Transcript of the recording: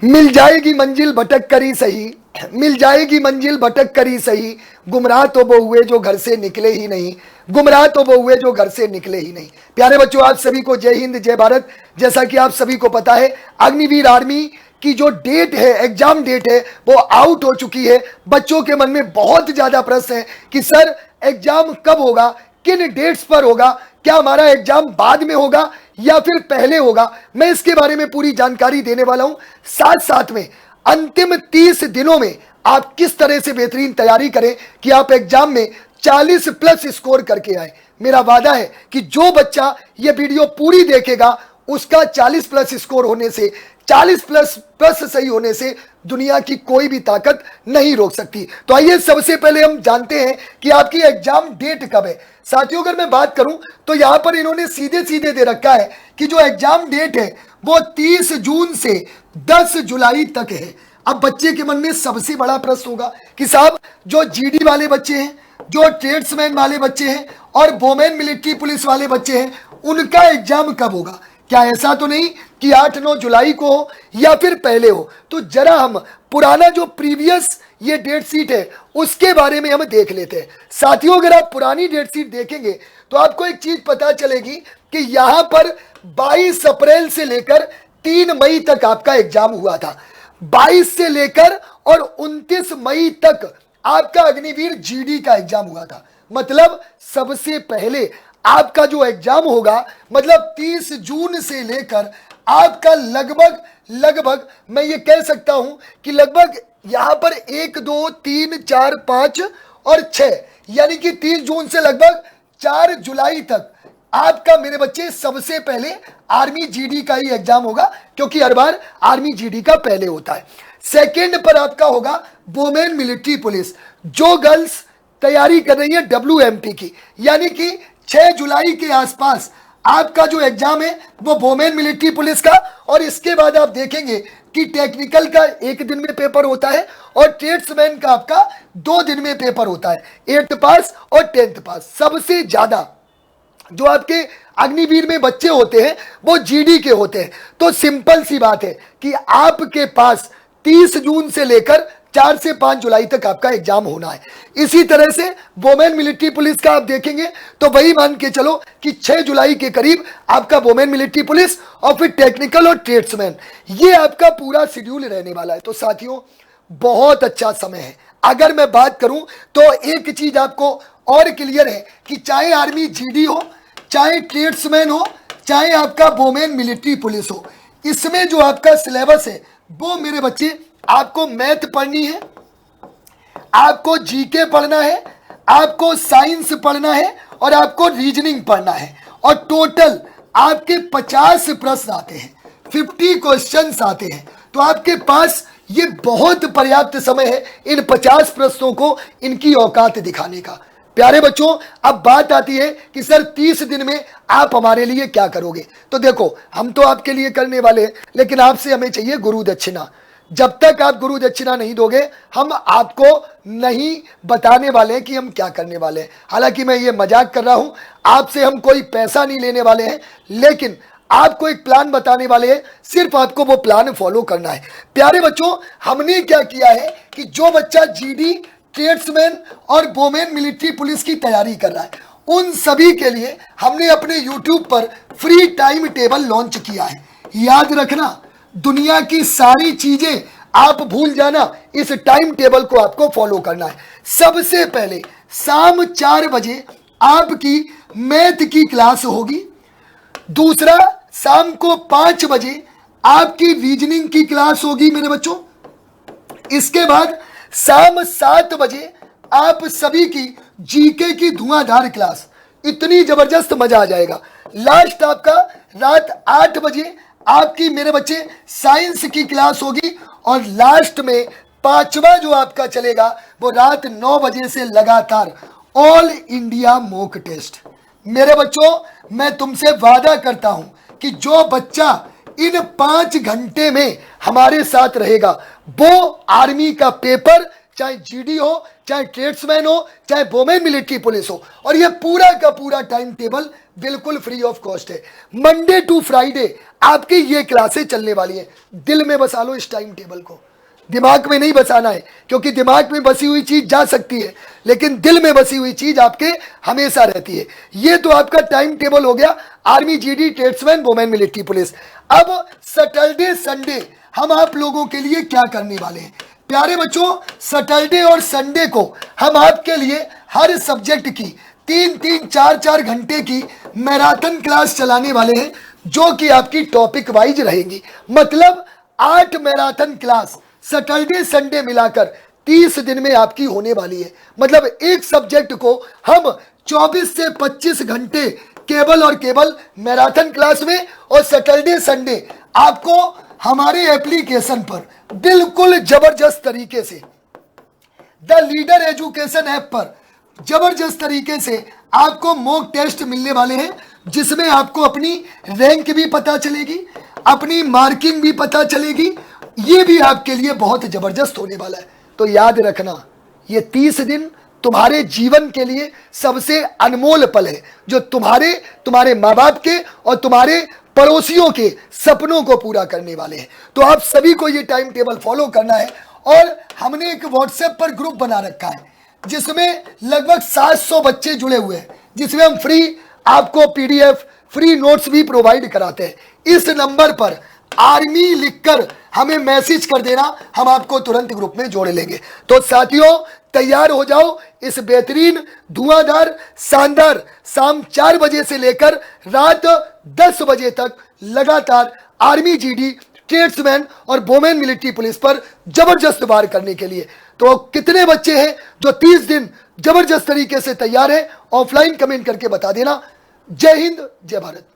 मिल जाएगी मंजिल भटक कर ही सही, मिल जाएगी मंजिल भटक कर ही सही, गुमराह तो वो हुए जो घर से निकले ही नहीं, गुमराह तो वो हुए जो घर से निकले ही नहीं। प्यारे बच्चों, आप सभी को जय हिंद जय भारत। जैसा कि आप सभी को पता है, अग्निवीर आर्मी की जो डेट है, एग्जाम डेट है, वो आउट हो चुकी है। बच्चों के मन में बहुत ज्यादा प्रश्न है कि सर एग्जाम कब होगा, किन डेट्स पर होगा, क्या हमारा एग्जाम बाद में होगा या फिर पहले होगा। मैं इसके बारे में पूरी जानकारी देने वाला हूं। साथ साथ में अंतिम 30 दिनों में आप किस तरह से बेहतरीन तैयारी करें कि आप एग्जाम में 40 प्लस स्कोर करके आए। मेरा वादा है कि जो बच्चा ये वीडियो पूरी देखेगा उसका 40 प्लस स्कोर होने से, 40 प्लस सही होने से दुनिया की कोई भी ताकत नहीं रोक सकती। तो आइए सबसे पहले हम जानते हैं कि आपकी एग्जाम डेट कब है। साथियों, अगर मैं बात करूं तो यहां पर इन्होंने सीधे सीधे दे रखा है कि जो एग्जाम डेट है वो 30 जून से 10 जुलाई तक है। अब बच्चे के मन में सबसे बड़ा प्रश्न होगा कि साहब जो जीडी वाले बच्चे हैं, जो ट्रेड्समैन वाले बच्चे हैं और वोमेन मिलिट्री पुलिस वाले बच्चे हैं, उनका एग्जाम कब होगा। क्या ऐसा तो नहीं कि 8-9 जुलाई को हो या फिर पहले हो। तो जरा हम पुराना जो प्रीवियस ये डेट शीट है उसके बारे में हम देख लेते हैं। साथियों, अगर आप पुरानी डेट शीट देखेंगे तो आपको एक चीज पता चलेगी कि यहां पर 22 अप्रैल से लेकर 3 मई तक आपका एग्जाम हुआ था। 22 से लेकर और 29 मई तक आपका अग्निवीर जीडी का एग्जाम हुआ था। मतलब सबसे पहले आपका जो एग्जाम होगा, मतलब 30 जून से लेकर आपका लगभग मैं ये कह सकता हूं कि लगभग यहां पर 1 2 3 4 5 और 6 यानी कि 30 जून से लगभग 4 जुलाई तक आपका मेरे बच्चे सबसे पहले आर्मी जीडी का ही एग्जाम होगा, क्योंकि हर बार आर्मी जीडी का पहले होता है। सेकंड पर आपका होगा वुमेन मिलिट्री पुलिस, जो गर्ल्स तैयारी कर रही है WMT की, यानी कि 6 जुलाई के आसपास आपका जो एग्जाम है वो वुमेन मिलिट्री पुलिस का। और इसके बाद आप देखेंगे कि टेक्निकल का 1 दिन में पेपर होता है और ट्रेड्समैन का आपका 2 दिन में पेपर होता है, 8th पास और 10th पास। सबसे ज्यादा जो आपके अग्निवीर में बच्चे होते हैं वो जीडी के होते हैं। तो सिंपल सी बात है कि आपके पास 30 जून से लेकर 4 से 5 जुलाई तक आपका एग्जाम होना है। इसी तरह से वुमेन मिलिट्री पुलिस का आप देखेंगे तो वही मान के चलो कि 6 जुलाई के करीब आपका वुमेन मिलिट्री पुलिस और फिर टेक्निकल और ट्रेड्समैन, ये आपका पूरा शेड्यूल रहने वाला है। तो साथियों, बहुत अच्छा समय है। अगर मैं बात करूं तो एक चीज आपको और क्लियर है कि चाहे आर्मी जीडी हो, चाहे ट्रेड्समैन हो, चाहे आपका वुमेन मिलिट्री पुलिस हो, इसमें जो आपका सिलेबस है वो मेरे बच्चे आपको मैथ पढ़नी है, आपको जीके पढ़ना है, आपको साइंस पढ़ना है और आपको रीजनिंग पढ़ना है। और टोटल आपके 50 प्रश्न आते हैं, 50 क्वेश्चंस आते हैं। तो आपके पास ये बहुत पर्याप्त समय है इन 50 प्रश्नों को इनकी औकात दिखाने का। प्यारे बच्चों, अब बात आती है कि सर 30 दिन में आप हमारे लिए क्या करोगे। तो देखो, हम तो आपके लिए करने वाले हैं, लेकिन आपसे हमें चाहिए गुरु दक्षिणा। जब तक आप गुरु दक्षिणा नहीं दोगे हम आपको नहीं बताने वाले हैं कि हम क्या करने वाले हैं। हालांकि मैं ये मजाक कर रहा हूं, आपसे हम कोई पैसा नहीं लेने वाले हैं, लेकिन आपको एक प्लान बताने वाले हैं, सिर्फ आपको वो प्लान फॉलो करना है। प्यारे बच्चों, हमने क्या किया है कि जो बच्चा जीडी, ट्रेड्समैन और वुमेन मिलिट्री पुलिस की तैयारी कर रहा है, उन सभी के लिए हमने अपने YouTube पर फ्री टाइम टेबल लॉन्च किया है। याद रखना, दुनिया की सारी चीजें आप भूल जाना, इस टाइम टेबल को आपको फॉलो करना है। सबसे पहले शाम 4 बजे आपकी मैथ की क्लास होगी। दूसरा, शाम को 5 बजे आपकी रीजनिंग की क्लास होगी मेरे बच्चों। इसके बाद शाम 7 बजे आप सभी की जीके की धुआंधार क्लास, इतनी जबरदस्त मजा आ जाएगा। लास्ट आपका रात 8 बजे आपकी मेरे बच्चे साइंस की क्लास होगी। और लास्ट में 5वां जो आपका चलेगा वो रात 9 बजे से लगातार ऑल इंडिया मॉक टेस्ट। मेरे बच्चों, मैं तुमसे वादा करता हूं कि जो बच्चा इन 5 घंटे में हमारे साथ रहेगा वो आर्मी का पेपर चाहे जीडी हो, चाहे ट्रेड्समैन हो, चाहे वुमेन मिलिट्री पुलिस हो, और ये पूरा का पूरा टाइम टेबल बिल्कुल फ्री ऑफ कॉस्ट है। मंडे टू फ्राइडे आपकी ये क्लासेस चलने वाली है। दिल में बसा लो इस टाइम टेबल को, दिमाग में नहीं बसाना है, क्योंकि दिमाग में बसी हुई चीज जा सकती है लेकिन दिल में बसी हुई चीज आपके हमेशा रहती है। ये तो आपका टाइम टेबल हो गया army, GD, tradesman, women military police. अब सैटरडे संडे हम आप लोगों के लिए क्या करने वाले हैं प्यारे बच्चों? सैटरडे और संडे को हम आपके लिए हर सब्जेक्ट की 3-3, 4-4 घंटे की मैराथन क्लास चलाने वाले हैं, जो कि आपकी टॉपिक वाइज रहेंगी। मतलब 8 मैराथन क्लास सैटरडे संडे मिलाकर 30 दिन में आपकी होने वाली है। मतलब एक सब्जेक्ट को हम 24 से 25 घंटे केवल और केवल मैराथन क्लास में, और सैटरडे संडे आपको हमारे एप्लीकेशन पर बिल्कुल जबरदस्त तरीके से द लीडर एजुकेशन ऐप पर जबरदस्त तरीके से आपको मॉक टेस्ट मिलने वाले हैं, जिसमें आपको अपनी रैंक भी पता चलेगी, अपनी मार्किंग भी पता चलेगी। ये भी आपके लिए बहुत जबरदस्त होने वाला है। तो याद रखना, ये 30 दिन तुम्हारे जीवन के लिए सबसे अनमोल पल है, जो तुम्हारे माँ बाप के और तुम्हारे पड़ोसियों के सपनों को पूरा करने वाले हैं। तो आप सभी को ये टाइम टेबल फॉलो करना है। और हमने एक व्हाट्सएप पर ग्रुप बना रखा है, जिसमें लगभग 700 बच्चे जुड़े हुए हैं, जिसमें हम फ्री आपको पीडीएफ, फ्री नोट्स भी प्रोवाइड कराते हैं। इस नंबर पर आर्मी लिखकर हमें मैसेज कर देना, हम आपको तुरंत ग्रुप में जोड़ लेंगे। तो साथियों, तैयार हो जाओ इस बेहतरीन, धुआंधार, शानदार शाम 4 बजे से लेकर रात 10 बजे तक लगातार आर्मी, जीडी, ट्रेड्समैन और वुमेन मिलिट्री पुलिस पर जबरदस्त वार करने के लिए। तो कितने बच्चे हैं जो 30 दिन जबरदस्त तरीके से तैयार है? ऑफलाइन कमेंट करके बता देना। जय हिंद, जय भारत।